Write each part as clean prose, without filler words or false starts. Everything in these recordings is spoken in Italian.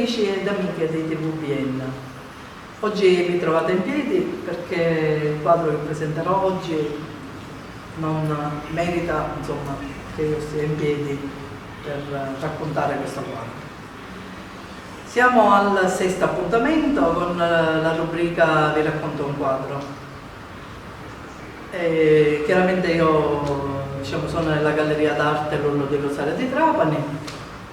amici ed amiche di TVBN. Oggi vi trovate in piedi perché il quadro che presenterò oggi non merita, insomma, che io stia in piedi per raccontare questo quadro. Siamo al sesto appuntamento con la rubrica Vi racconto un quadro. Chiaramente io sono nella Galleria d'Arte Lollo di Rosario di Trapani,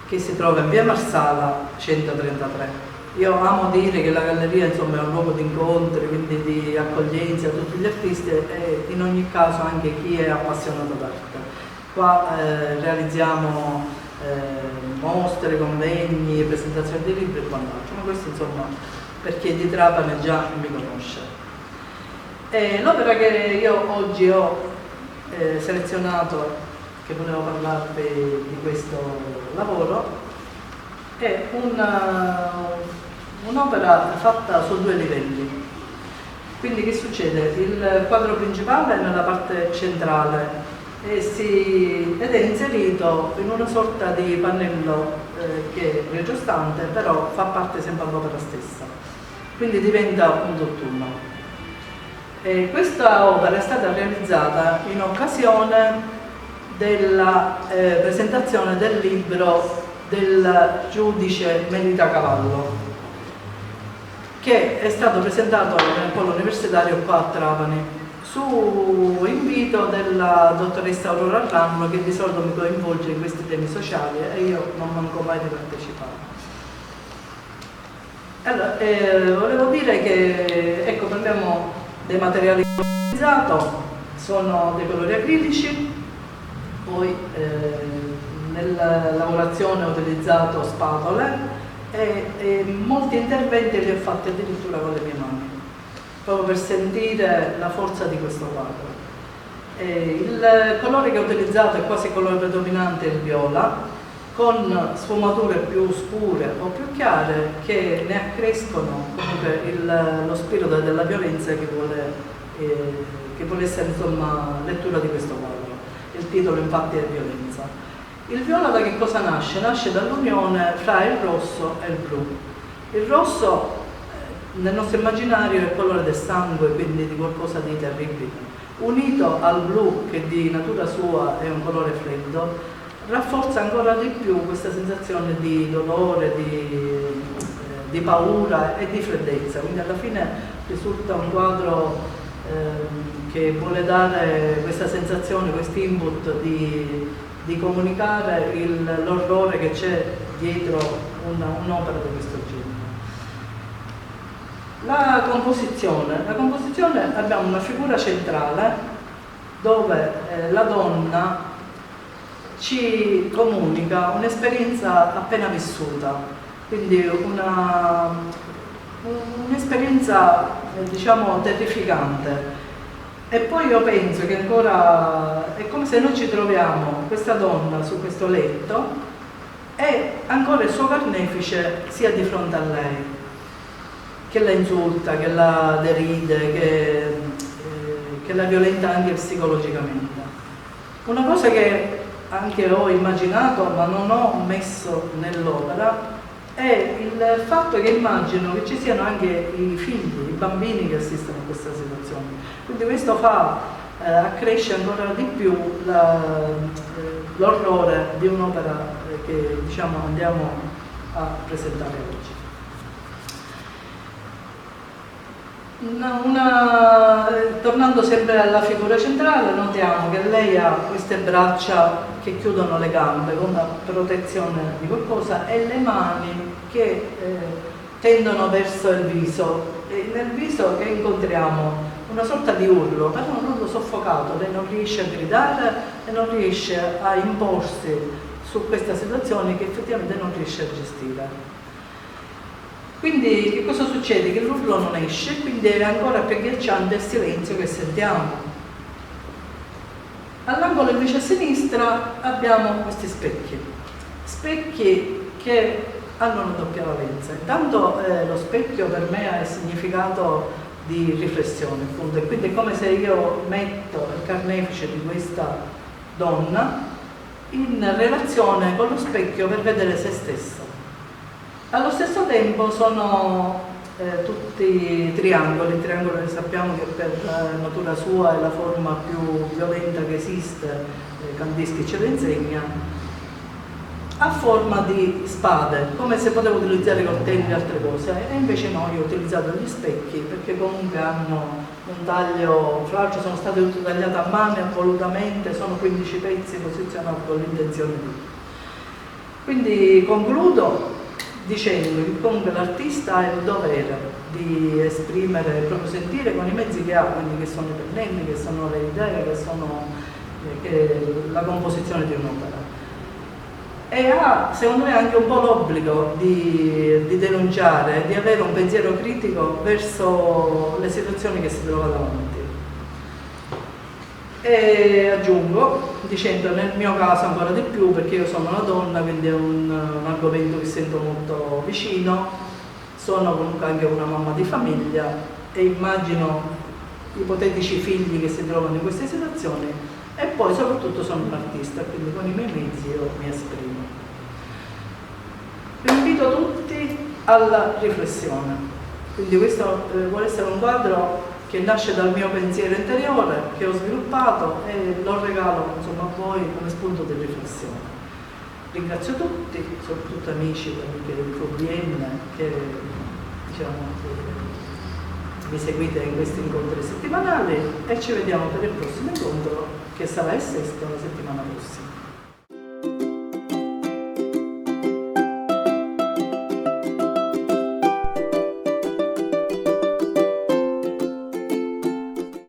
che si trova in via Marsala 133. Io amo dire che la galleria è un luogo di incontri, quindi di accoglienza a tutti gli artisti e in ogni caso anche chi è appassionato d'arte. Qua realizziamo mostre, convegni, presentazioni di libri e quant'altro, ma questo per chi è di Trapani già mi conosce. L'opera che io oggi ho selezionato, che volevo parlarvi di questo lavoro, è un'opera fatta su 2 livelli. Quindi che succede? Il quadro principale è nella parte centrale ed è inserito in una sorta di pannello che è retrostante, però fa parte sempre dell'opera stessa, quindi diventa un tutt'uno. Questa opera è stata realizzata in occasione della presentazione del libro del giudice Melita Cavallo, che è stato presentato nel polo universitario qua a Trapani su invito della dottoressa Aurora Arranno, che di solito mi coinvolge in questi temi sociali e io non manco mai di partecipare. Allora, volevo dire che parliamo dei materiali che ho utilizzato, sono dei colori acrilici, poi nella lavorazione ho utilizzato spatole e molti interventi li ho fatti addirittura con le mie mani, proprio per sentire la forza di questo quadro. Il colore che ho utilizzato è quasi il colore predominante, il viola, con sfumature più scure o più chiare che ne accrescono comunque lo spirito della violenza che vuole essere lettura di questo quadro. Il titolo infatti è Violenza. Il viola da che cosa nasce? Nasce dall'unione fra il rosso e il blu. Il rosso nel nostro immaginario è il colore del sangue, quindi di qualcosa di terribile. Unito al blu, che di natura sua è un colore freddo, rafforza ancora di più questa sensazione di dolore, di paura e di freddezza. Quindi alla fine risulta un quadro che vuole dare questa sensazione, questo input di comunicare l'orrore che c'è dietro un'opera di questo genere. La composizione abbiamo una figura centrale dove la donna ci comunica un'esperienza appena vissuta, quindi un'esperienza terrificante. E poi io penso che ancora è come se noi ci troviamo questa donna su questo letto e ancora il suo carnefice sia di fronte a lei, che la insulta, che la deride, che la violenta anche psicologicamente. Una cosa che anche ho immaginato ma non ho messo nell'opera è il fatto che immagino che ci siano anche i figli, i bambini che assistono a questa situazione. Quindi questo fa accrescere ancora di più l'orrore di un'opera che andiamo a presentare oggi. Tornando sempre alla figura centrale, notiamo che lei ha queste braccia che chiudono le gambe con la protezione di qualcosa e le mani che tendono verso il viso, e nel viso che incontriamo una sorta di urlo, però un urlo soffocato. Lei non riesce a gridare e non riesce a imporsi su questa situazione che effettivamente non riesce a gestire. Quindi che cosa succede? Che l'urlo non esce, quindi è ancora più agghiacciante il silenzio che sentiamo. All'angolo invece a sinistra abbiamo questi specchi che hanno una doppia valenza. Intanto lo specchio per me ha il significato di riflessione, appunto, e quindi è come se io metto il carnefice di questa donna in relazione con lo specchio per vedere se stessa. Allo stesso tempo sono tutti triangoli. Il triangolo sappiamo che per natura sua è la forma più violenta che esiste, Kandinsky ce lo insegna, a forma di spade, come se potevo utilizzare coltelli e altre cose, e invece no, io ho utilizzato gli specchi perché comunque hanno un taglio, fra l'altro sono state tutte tagliate a mano volutamente, sono 15 pezzi posizionati con l'intenzione di... Quindi concludo dicendo che comunque l'artista ha il dovere di esprimere il proprio sentire con i mezzi che ha, quindi che sono i pennelli, che sono le idee, che la composizione di un'opera. E ha, secondo me, anche un po' l'obbligo di denunciare, di avere un pensiero critico verso le situazioni che si trova davanti. E aggiungo, dicendo nel mio caso ancora di più, perché io sono una donna, quindi è un argomento che sento molto vicino, sono comunque anche una mamma di famiglia e immagino ipotetici figli che si trovano in queste situazioni, e poi soprattutto sono un artista, quindi con i miei mezzi io mi esprimo. Vi invito tutti alla riflessione, quindi questo vuole essere un quadro che nasce dal mio pensiero interiore, che ho sviluppato e lo regalo insomma, a voi come spunto di riflessione. Ringrazio tutti, soprattutto amici anche di FUBIN che, diciamo, mi seguite in questi incontri settimanali, e ci vediamo per il prossimo incontro che sarà il 6º la settimana prossima.